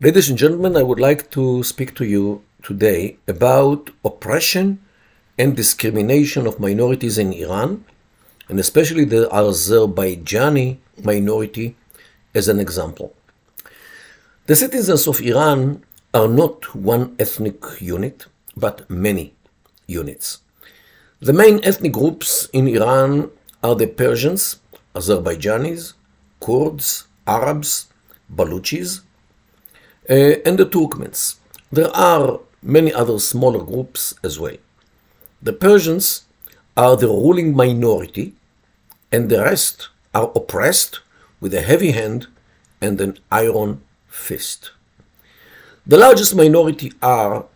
Ladies and gentlemen, I would like to speak to you today about oppression and discrimination of minorities in Iran, and especially the Azerbaijani minority as an example. The citizens of Iran are not one ethnic unit, but many units. The main ethnic groups in Iran are the Persians, Azerbaijanis, Kurds, Arabs, Baluchis, and the Turkmens. There are many other smaller groups as well. The Persians are the ruling minority, and the rest are oppressed with a heavy hand and an iron fist. The largest minority are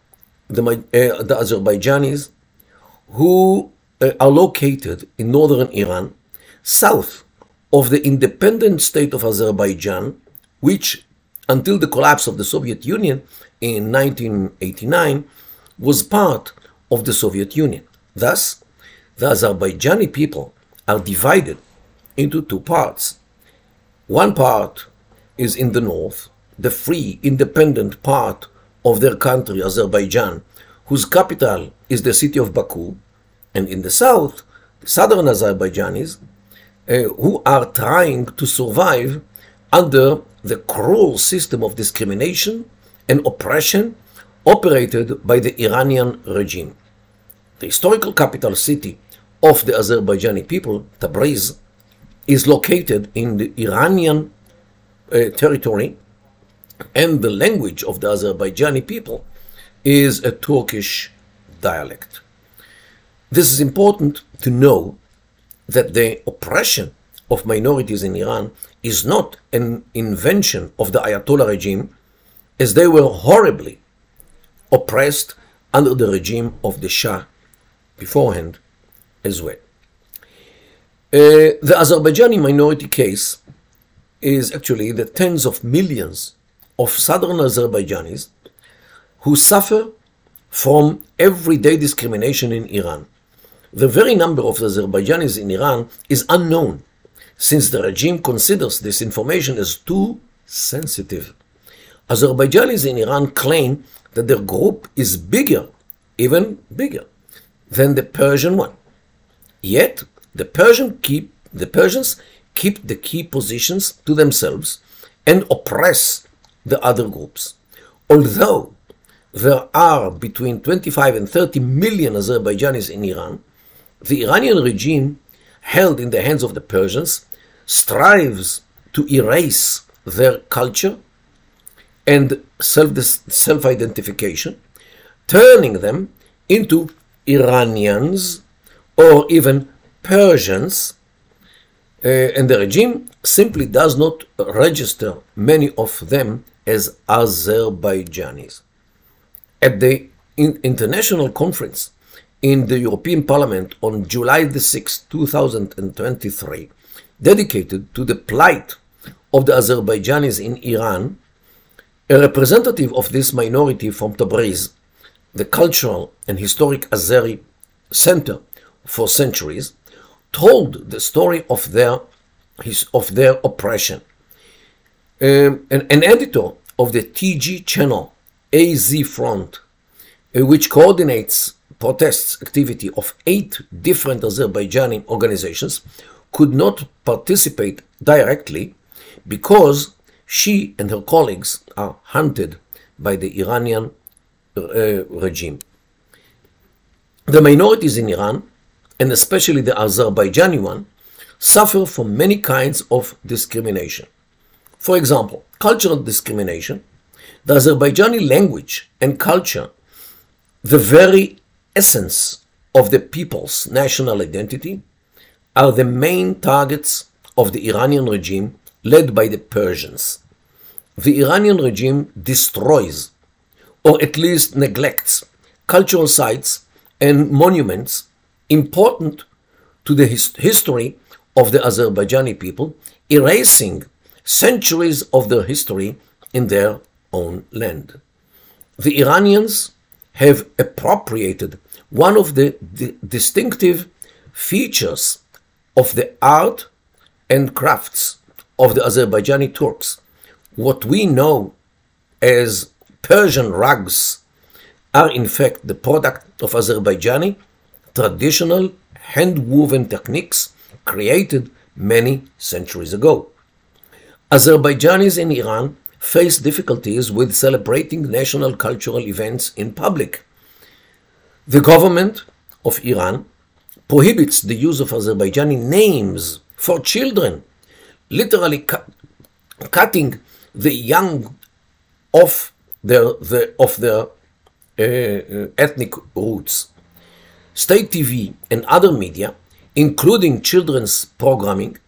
the Azerbaijanis, who are located in northern Iran, south of the independent state of Azerbaijan, which until the collapse of the Soviet Union in 1989 was part of the Soviet Union. Thus, the Azerbaijani people are divided into two parts. One part is in the north, the free, independent part of their country, Azerbaijan, whose capital is the city of Baku, and in the south, the southern Azerbaijanis, who are trying to survive under the cruel system of discrimination and oppression operated by the Iranian regime. The historical capital city of the Azerbaijani people, Tabriz, is located in the Iranian territory, and the language of the Azerbaijani people is a Turkish dialect. This is important to know that the oppression of minorities in Iran is not an invention of the Ayatollah regime, as they were horribly oppressed under the regime of the Shah beforehand as well. The Azerbaijani minority case is actually the tens of millions of southern Azerbaijanis who suffer from everyday discrimination in Iran. The very number of Azerbaijanis in Iran is unknown, since the regime considers this information as too sensitive. Azerbaijanis in Iran claim that their group is bigger, even bigger, than the Persian one. Yet, the Persians keep the key positions to themselves and oppress the other groups. Although there are between 25 and 30 million Azerbaijanis in Iran, the Iranian regime, held in the hands of the Persians, strives to erase their culture and self-identification, turning them into Iranians or even Persians, and the regime simply does not register many of them as Azerbaijanis. At the international conference in the European Parliament on July the 6th, 2023, dedicated to the plight of the Azerbaijanis in Iran, a representative of this minority from Tabriz, the cultural and historic Azeri center for centuries, told the story of their oppression. An editor of the TG channel AZ Front, which coordinates protests activity of 8 different Azerbaijani organizations, could not participate directly because she and her colleagues are hunted by the Iranian regime. The minorities in Iran, and especially the Azerbaijani one, suffer from many kinds of discrimination. For example, cultural discrimination. The Azerbaijani language and culture, the very essence of the people's national identity, are the main targets of the Iranian regime led by the Persians. The Iranian regime destroys, or at least neglects, cultural sites and monuments important to the history of the Azerbaijani people, erasing centuries of their history in their own land. The Iranians have appropriated one of the distinctive features of the art and crafts of the Azerbaijani Turks, what we know as Persian rugs are in fact the product of Azerbaijani traditional hand-woven techniques created many centuries ago. Azerbaijanis in Iran face difficulties with celebrating national cultural events in public. The government of Iran prohibits the use of Azerbaijani names for children, literally cutting the young off their ethnic roots. State TV and other media, including children's programming,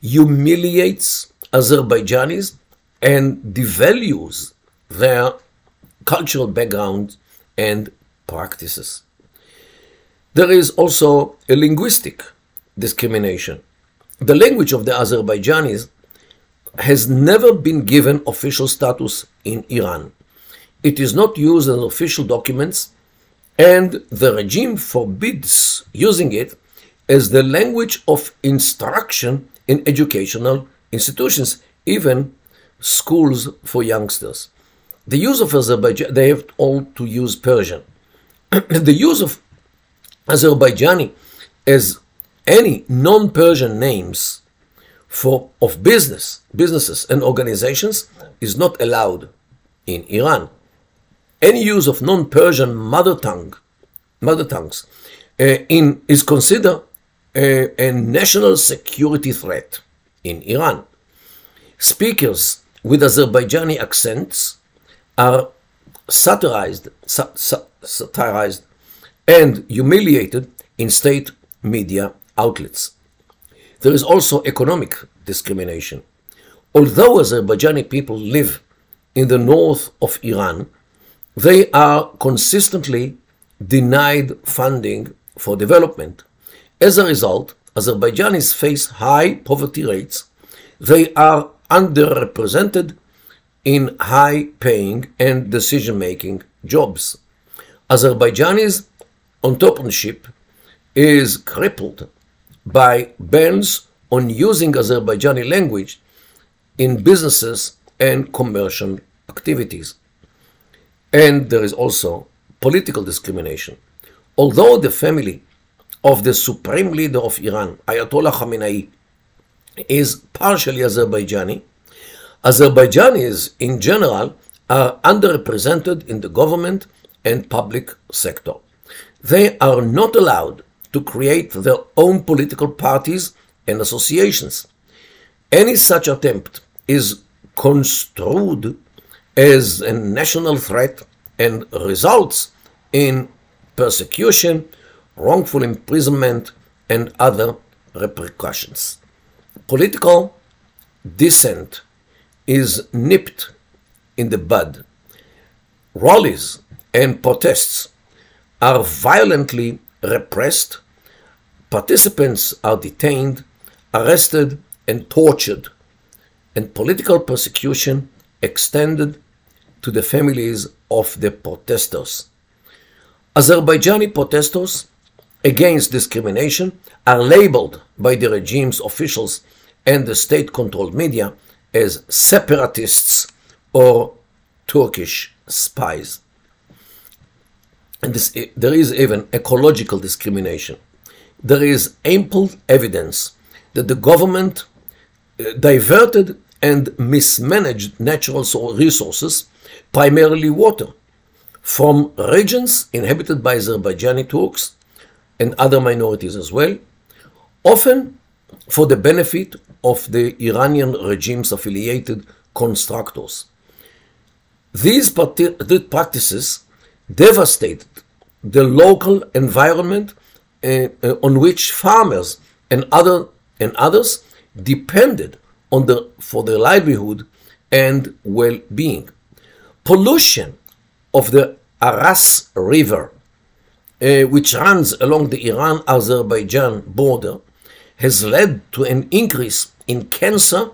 humiliates Azerbaijanis and devalues their cultural background and practices. There is also a linguistic discrimination. The language of the Azerbaijanis has never been given official status in Iran. It is not used in official documents, and the regime forbids using it as the language of instruction in educational institutions, even schools for youngsters. The use of Azerbaijan, they have all to use Persian. The use of Azerbaijani as any non-Persian names of businesses and organizations is not allowed in Iran. Any use of non-Persian mother tongues is considered a national security threat in Iran. Speakers with Azerbaijani accents are satirized and humiliated in state media outlets. There is also economic discrimination. Although Azerbaijani people live in the north of Iran, they are consistently denied funding for development. As a result, Azerbaijanis face high poverty rates. They are underrepresented in high-paying and decision-making jobs. Azerbaijanis' entrepreneurship is crippled by bans on using Azerbaijani language in businesses and commercial activities. And there is also political discrimination. Although the family of the supreme leader of Iran, Ayatollah Khamenei, is partially Azerbaijani, Azerbaijanis in general are underrepresented in the government and public sector. They are not allowed to create their own political parties and associations. Any such attempt is construed as a national threat and results in persecution, wrongful imprisonment, and other repercussions. Political dissent is nipped in the bud. Rallies and protests are violently repressed. Participants are detained, arrested, and tortured, and political persecution extended to the families of the protesters. Azerbaijani protesters against discrimination are labeled by the regime's officials and the state-controlled media as separatists or Turkish spies. And there is even ecological discrimination. There is ample evidence that the government diverted and mismanaged natural resources, primarily water, from regions inhabited by Azerbaijani Turks and other minorities as well, often for the benefit of the Iranian regime's affiliated constructors. These practices devastated the local environment on which farmers and others depended for their livelihood and well-being. Pollution of the Aras River, which runs along the Iran-Azerbaijan border, has led to an increase in cancer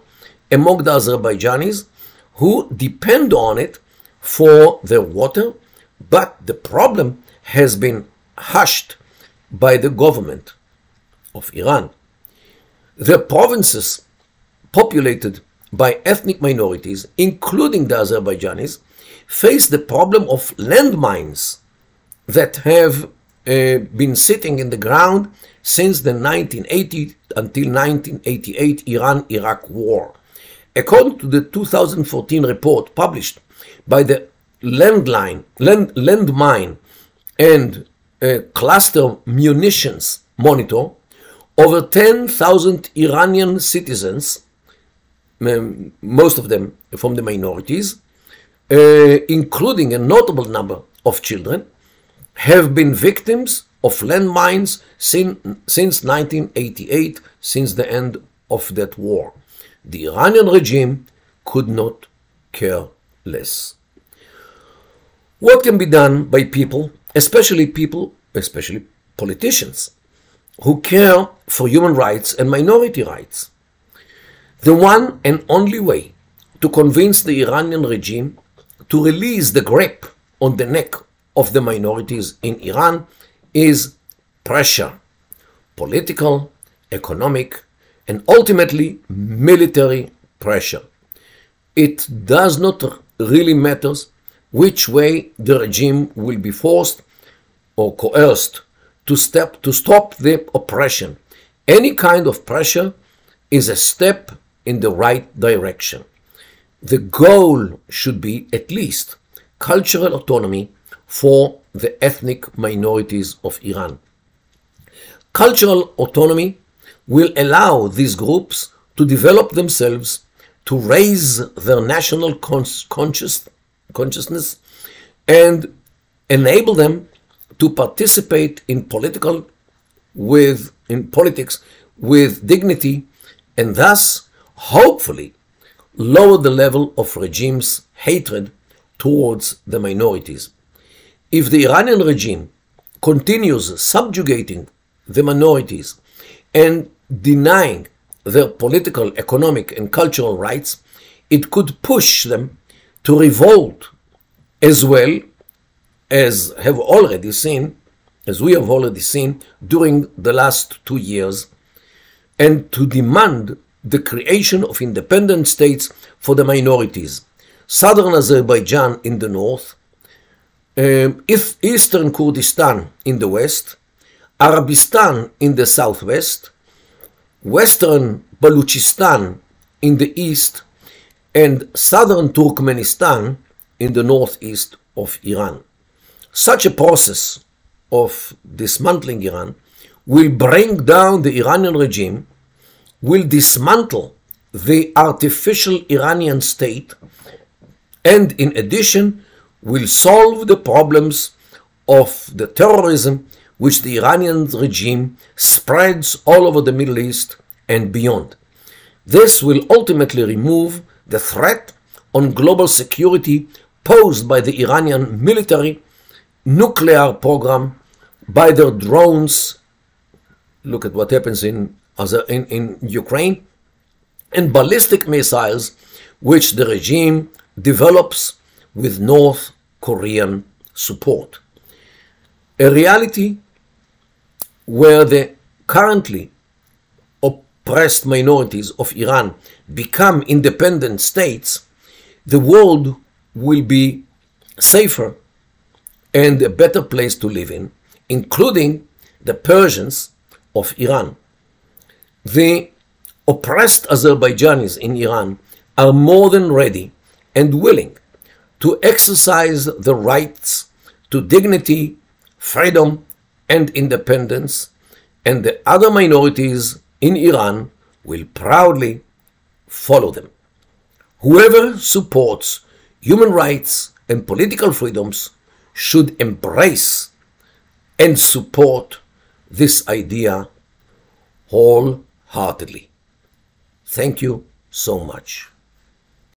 among the Azerbaijanis who depend on it for their water, but the problem has been hushed by the government of Iran. The provinces populated by ethnic minorities, including the Azerbaijanis, face the problem of landmines that have been sitting in the ground since the 1980 until 1988 Iran-Iraq war. According to the 2014 report published by the Landmine and Cluster Munitions Monitor, over 10,000 Iranian citizens, most of them from the minorities, including a notable number of children, have been victims of landmines since 1988, since the end of that war. The Iranian regime could not care less. What can be done by people, especially politicians, who care for human rights and minority rights? The one and only way to convince the Iranian regime to release the grip on the neck of the minorities in Iran is pressure, political, economic, and ultimately military pressure. It does not really matter which way the regime will be forced or coerced to stop the oppression. Any kind of pressure is a step in the right direction. The goal should be at least cultural autonomy for the ethnic minorities of Iran. Cultural autonomy will allow these groups to develop themselves, to raise their national consciousness, and enable them to participate in politics with dignity, and thus hopefully lower the level of regime's hatred towards the minorities. If the Iranian regime continues subjugating the minorities and denying their political, economic, and cultural rights, it could push them to revolt, as well as we have already seen during the last 2 years, and to demand the creation of independent states for the minorities. Southern Azerbaijan in the north, Eastern Kurdistan in the west, Arabistan in the southwest, Western Baluchistan in the east, and Southern Turkmenistan in the northeast of Iran. Such a process of dismantling Iran will bring down the Iranian regime, will dismantle the artificial Iranian state, and in addition will solve the problems of the terrorism which the Iranian regime spreads all over the Middle East and beyond. This will ultimately remove the threat on global security posed by the Iranian military, nuclear program, by their drones. Look at what happens in Ukraine, and ballistic missiles which the regime develops with North Korean support. A reality where the currently oppressed minorities of Iran become independent states, the world will be safer and a better place to live in, including the Persians of Iran. The oppressed Azerbaijanis in Iran are more than ready and willing to exercise the rights to dignity, freedom, and independence, and the other minorities in Iran will proudly follow them. Whoever supports human rights and political freedoms should embrace and support this idea wholeheartedly. Thank you so much.